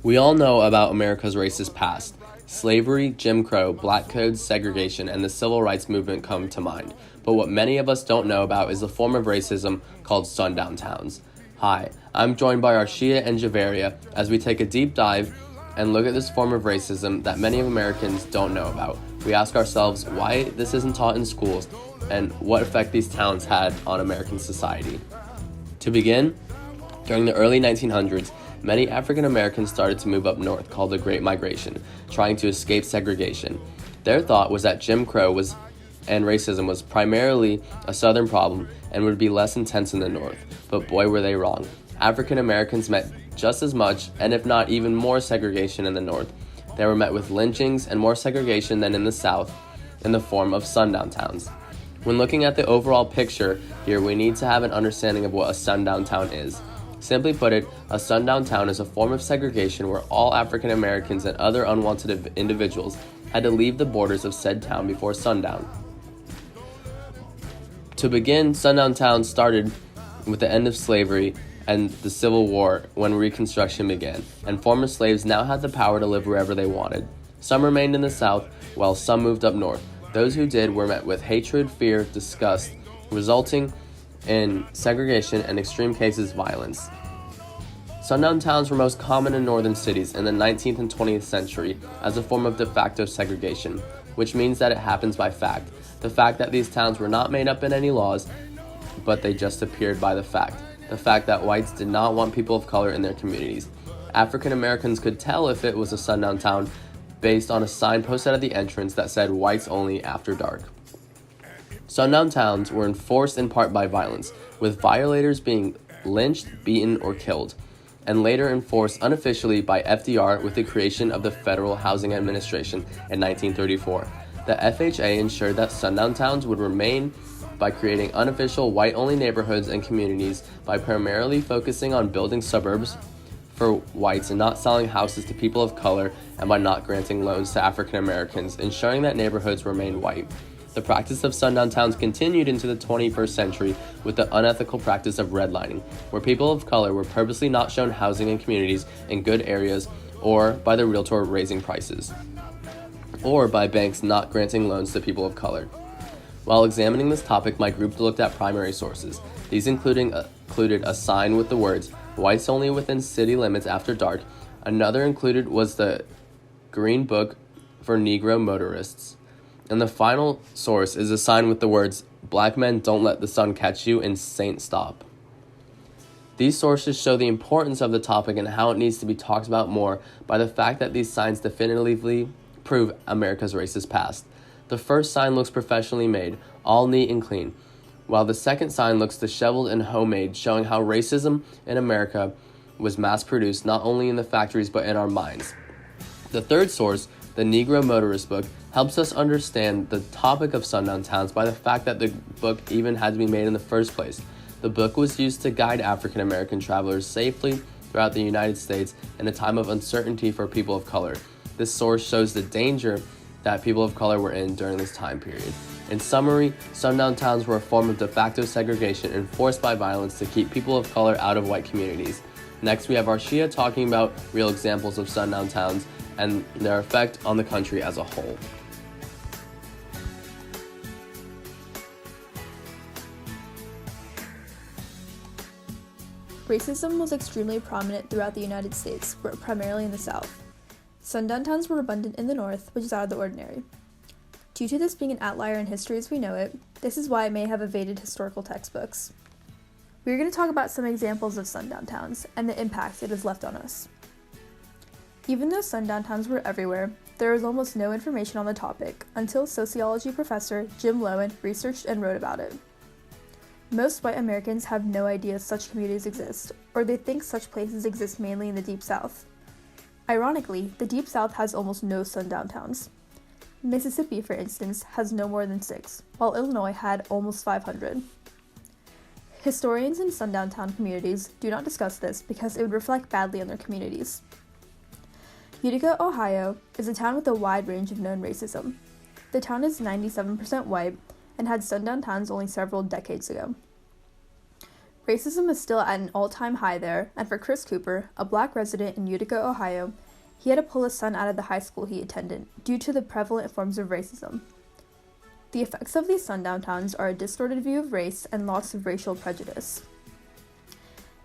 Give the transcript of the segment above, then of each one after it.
We all know about America's racist past. Slavery, Jim Crow, black codes, segregation, and the civil rights movement come to mind. But what many of us don't know about is the form of racism called sundown towns. Hi, I'm joined by Arshia and Javeria as we take a deep dive and look at this form of racism that many of Americans don't know about. We ask ourselves why this isn't taught in schools and what effect these towns had on American society. To begin, during the early 1900s, many African Americans started to move up north, called the Great Migration, trying to escape segregation. Their thought was that Jim Crow and racism was primarily a southern problem and would be less intense in the north, but boy were they wrong. African Americans met just as much, and if not even more, segregation in the north. They were met with lynchings and more segregation than in the south, in the form of sundown towns. When looking at the overall picture here, we need to have an understanding of what a sundown town is. Simply put it, a sundown town is a form of segregation where all African Americans and other unwanted individuals had to leave the borders of said town before sundown. To begin, sundown towns started with the end of slavery and the Civil War when Reconstruction began, and former slaves now had the power to live wherever they wanted. Some remained in the South, while some moved up north. Those who did were met with hatred, fear, disgust, resulting in segregation and extreme cases violence. Sundown towns were most common in northern cities in the 19th and 20th century as a form of de facto segregation, which means that it happens by fact. The fact that these towns were not made up in any laws, but they just appeared by the fact. The fact that whites did not want people of color in their communities. African Americans could tell if it was a sundown town based on a sign posted at the entrance that said whites only after dark. Sundown towns were enforced in part by violence, with violators being lynched, beaten, or killed, and later enforced unofficially by FDR with the creation of the Federal Housing Administration in 1934. The FHA ensured that sundown towns would remain by creating unofficial white-only neighborhoods and communities by primarily focusing on building suburbs for whites and not selling houses to people of color, and by not granting loans to African Americans, ensuring that neighborhoods remained white. The practice of sundown towns continued into the 21st century with the unethical practice of redlining, where people of color were purposely not shown housing and communities in good areas, or by the realtor raising prices, or by banks not granting loans to people of color. While examining this topic, my group looked at primary sources. These included a sign with the words, "Whites only within city limits after dark." Another included was the Green Book for Negro motorists. And the final source is a sign with the words, "Black men don't let the sun catch you," and "Saint stop." These sources show the importance of the topic and how it needs to be talked about more by the fact that these signs definitively prove America's racist past. The first sign looks professionally made, all neat and clean, while the second sign looks disheveled and homemade, showing how racism in America was mass-produced not only in the factories but in our minds. The third source, the Negro Motorist Book, helps us understand the topic of sundown towns by the fact that the book even had to be made in the first place. The book was used to guide African American travelers safely throughout the United States in a time of uncertainty for people of color. This source shows the danger that people of color were in during this time period. In summary, sundown towns were a form of de facto segregation enforced by violence to keep people of color out of white communities. Next, we have Arshia talking about real examples of sundown towns and their effect on the country as a whole. Racism was extremely prominent throughout the United States, but primarily in the South. Sundown towns were abundant in the North, which is out of the ordinary. Due to this being an outlier in history as we know it, this is why it may have evaded historical textbooks. We are going to talk about some examples of sundown towns and the impact it has left on us. Even though sundown towns were everywhere, there is almost no information on the topic until sociology professor Jim Loewen researched and wrote about it. Most white Americans have no idea such communities exist, or they think such places exist mainly in the Deep South. Ironically, the Deep South has almost no sundown towns. Mississippi, for instance, has no more than 6, while Illinois had almost 500. Historians in sundown town communities do not discuss this because it would reflect badly on their communities. Utica, Ohio, is a town with a wide range of known racism. The town is 97% white and had sundown towns only several decades ago. Racism is still at an all-time high there, and for Chris Cooper, a black resident in Utica, Ohio, he had to pull his son out of the high school he attended due to the prevalent forms of racism. The effects of these sundown towns are a distorted view of race and lots of racial prejudice.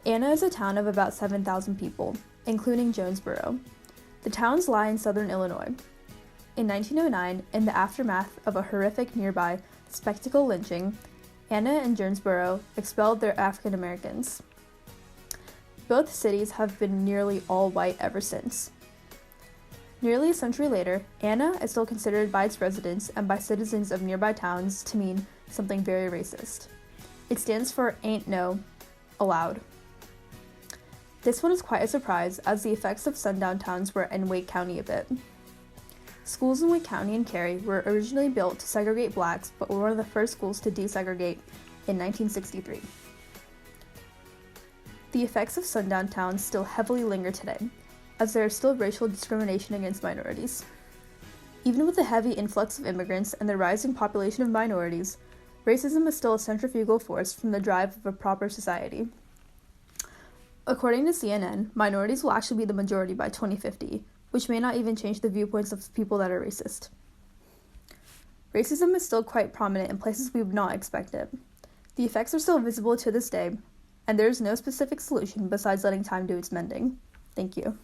Anna is a town of about 7,000 people, including Jonesboro. The towns lie in southern Illinois. In 1909, in the aftermath of a horrific nearby spectacle lynching, Anna and Jonesboro expelled their African Americans. Both cities have been nearly all white ever since. Nearly a century later, Anna is still considered by its residents and by citizens of nearby towns to mean something very racist. It stands for Ain't No Allowed. This one is quite a surprise, as the effects of sundown towns were in Wake County a bit. Schools in Wake County and Cary were originally built to segregate blacks, but were one of the first schools to desegregate in 1963. The effects of sundown towns still heavily linger today, as there is still racial discrimination against minorities. Even with the heavy influx of immigrants and the rising population of minorities, racism is still a centrifugal force from the drive of a proper society. According to CNN, minorities will actually be the majority by 2050, which may not even change the viewpoints of people that are racist. Racism is still quite prominent in places we would not expect it. The effects are still visible to this day, and there is no specific solution besides letting time do its mending. Thank you.